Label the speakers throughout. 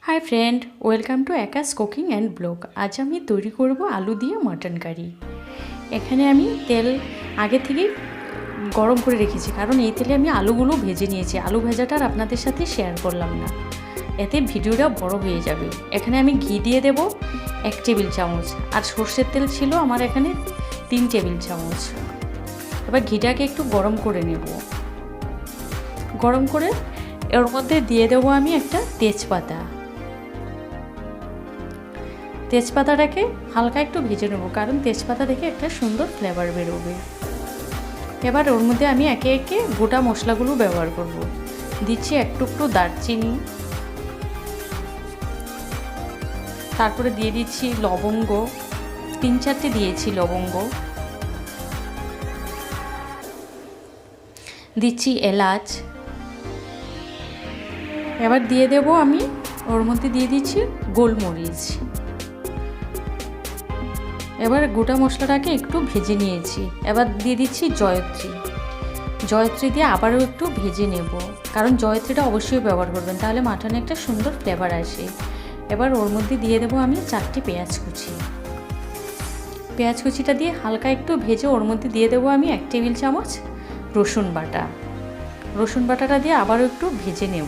Speaker 1: High friend, welcome to একাস cooking and blog. আজ আমি তৈরি করব আলু দিয়ে মাটন কারি। এখানে আমি তেল আগে থেকেই গরম করে রেখেছি, কারণ এই তেলে আমি আলুগুলো ভেজে নিয়েছি। আলু ভাজাটা আর আপনাদের সাথে শেয়ার করলাম না, এতে ভিডিওটা বড় হয়ে যাবে। এখানে আমি ঘি দিয়ে দেব 1 টেবিল চামচ, আর সর্ষের তেল ছিল আমার এখানে 3 টেবিল চামচ। এবার ঘিটাকে একটু গরম করে নেব। গরম করে এর মধ্যে দিয়ে দেবো আমি একটা তেজপাতা। তেজপাতাটাকে হালকা একটু ভেজে নেব, কারণ তেজপাতা থেকে একটা সুন্দর ফ্লেভার বেরোবে। এবার ওর মধ্যে আমি একে একে গোটা মশলাগুলো ব্যবহার করব। দিচ্ছি এক টুকরো দারচিনি, তারপরে দিয়ে দিচ্ছি লবঙ্গ, 3-4টে দিয়েছি লবঙ্গ, দিচ্ছি এলাচ। এবার দিয়ে দেব আমি ওর মধ্যে দিয়ে দিচ্ছি গোলমরিচ। এবার গোটা মশলাটাকে একটু ভেজে নিয়েছি। এবার দিয়ে দিচ্ছি জয়ত্রী দিয়ে আবারও একটু ভেজে নেব, কারণ জয়ত্রীটা অবশ্যই ব্যবহার করবেন, তাহলে মাটনে একটা সুন্দর ফ্লেভার আসে। এবার ওর মধ্যে দিয়ে দেবো আমি 4টে পেঁয়াজ কুচি। পেঁয়াজ কুচিটা দিয়ে হালকা একটু ভেজে ওর মধ্যে দিয়ে দেবো আমি 1 টেবিল চামচ রসুন বাটা। রসুন বাটাটা দিয়ে আবারও একটু ভেজে নেব।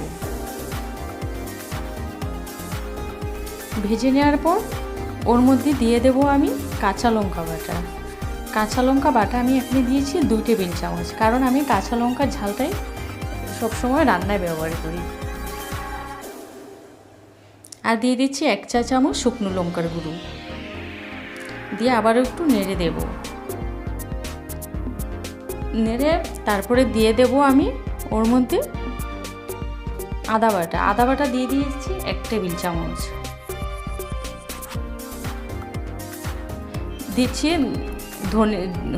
Speaker 1: ভেজে নেওয়ার পর ওর মধ্যে দিয়ে দেবো আমি কাঁচা লঙ্কা বাটা। কাঁচা লঙ্কা বাটা আমি এখানে দিয়েছি 2 টেবিল চামচ, কারণ আমি কাঁচা লঙ্কার ঝালটাই সবসময় রান্নায় ব্যবহার করি। আর দিয়ে দিচ্ছি 1 চা চামচ শুকনো লঙ্কার গুঁড়ো, দিয়ে আবারও একটু নেড়ে দেব। নেড়ে তারপরে দিয়ে দেব আমি ওর মধ্যে আদা বাটা দিয়ে দিয়েছি 1 টেবিল চামচ। দিচ্ছি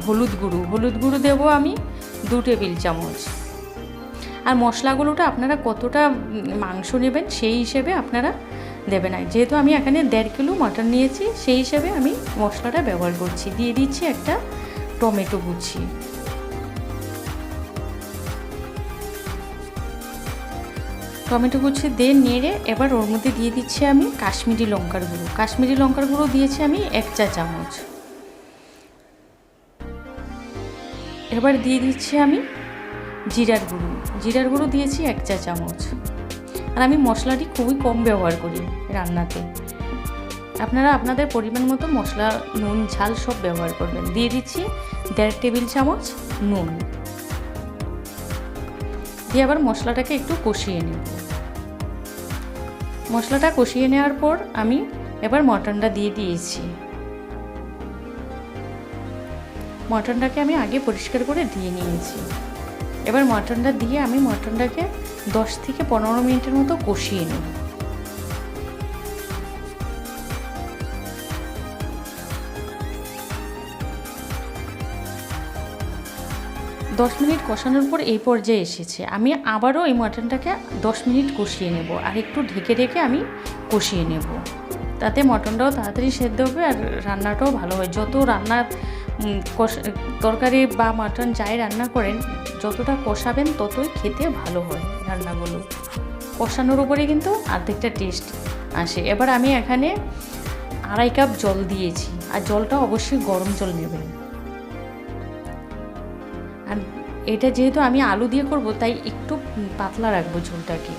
Speaker 1: হলুদ গুঁড়ো দেবো আমি 2 টেবিল চামচ। আর মশলাগুলোটা আপনারা কতটা মাংস নেবেন সেই হিসেবে আপনারা দেবেন। যেহেতু আমি এখানে 1.5 কিলো মাটন নিয়েছি, সেই হিসেবে আমি মশলাটা ব্যবহার করছি। দিয়ে দিচ্ছি একটা টমেটো কুচি। টমেটো কুচি দিয়ে নেড়ে এবার ওর মধ্যে দিয়ে দিচ্ছি আমি কাশ্মীরি লঙ্কার গুঁড়ো দিয়েছি আমি 1 চা চামচ। এবার দিয়ে দিচ্ছি আমি জিরার গুঁড়ো দিয়েছি 1 চা চামচ। আর আমি মশলাটি খুবই কম ব্যবহার করি রান্নাতে। আপনারা আপনাদের পরিমাণ মতো মশলা, নুন, ঝাল সব ব্যবহার করবেন। দিয়ে দিচ্ছি 1.5 টেবিল চামচ নুন, দিয়ে আবার মশলাটাকে একটু কষিয়ে নেব। মশলাটা কষিয়ে নেওয়ার পর আমি এবার মটনটা দিয়ে দিয়েছি। মটনটাকে আমি আগে পরিষ্কার করে দিয়ে নিয়েছি। এবার মটনটা দিয়ে আমি মটনটাকে 10 থেকে 15 মিনিটের মতো কষিয়ে নেব। 10 মিনিট কষানোর পর এই পর্যায়ে এসেছে। আমি আবারও এই মটনটাকে 10 মিনিট কষিয়ে নেব, আর একটু ঢেকে আমি কষিয়ে নেব। তাতে মটনটাও তাড়াতাড়ি সেদ্ধ হবে আর রান্নাটাও ভালো হয়। যত রান্নার তরকারি বা মাটন যাই রান্না করেন, যতটা কষাবেন ততই খেতে ভালো হয় রান্নাগুলো। কষানোর উপরে কিন্তু অর্ধেকটা টেস্ট আসে। এবার আমি এখানে 2.5 কাপ জল দিয়েছি, আর জলটা অবশ্যই গরম জল নেবেন। আর এটা যেহেতু আমি আলু দিয়ে করব, তাই একটু পাতলা রাখবো ঝোলটাকে।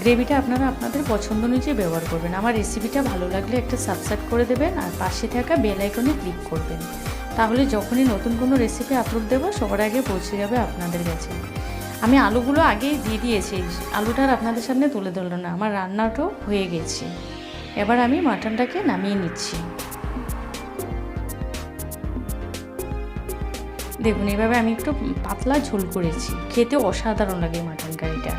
Speaker 1: গ্রেভিটা আপনারা আপনাদের পছন্দ অনুযায়ী ব্যবহার করবেন। আমার রেসিপিটা ভালো লাগলে একটা সাবস্ক্রাইব করে দেবেন, আর পাশে থাকা বেল আইকনে ক্লিক করবেন, তাহলে যখনই নতুন কোনো রেসিপি আপলোড দেবো সবার আগে পৌঁছে যাবে আপনাদের কাছে। আমি আলুগুলো আগেই দিয়ে দিয়েছি, আলুটা আর আপনাদের সামনে তুলে ধরলাম না। আমার রান্নাটাও হয়ে গেছে। এবার আমি মাটনটাকে নামিয়ে নিচ্ছি। দেখুন, এভাবে আমি একটু পাতলা ঝোল করেছি, খেতে অসাধারণ লাগে মাটন কারিটা।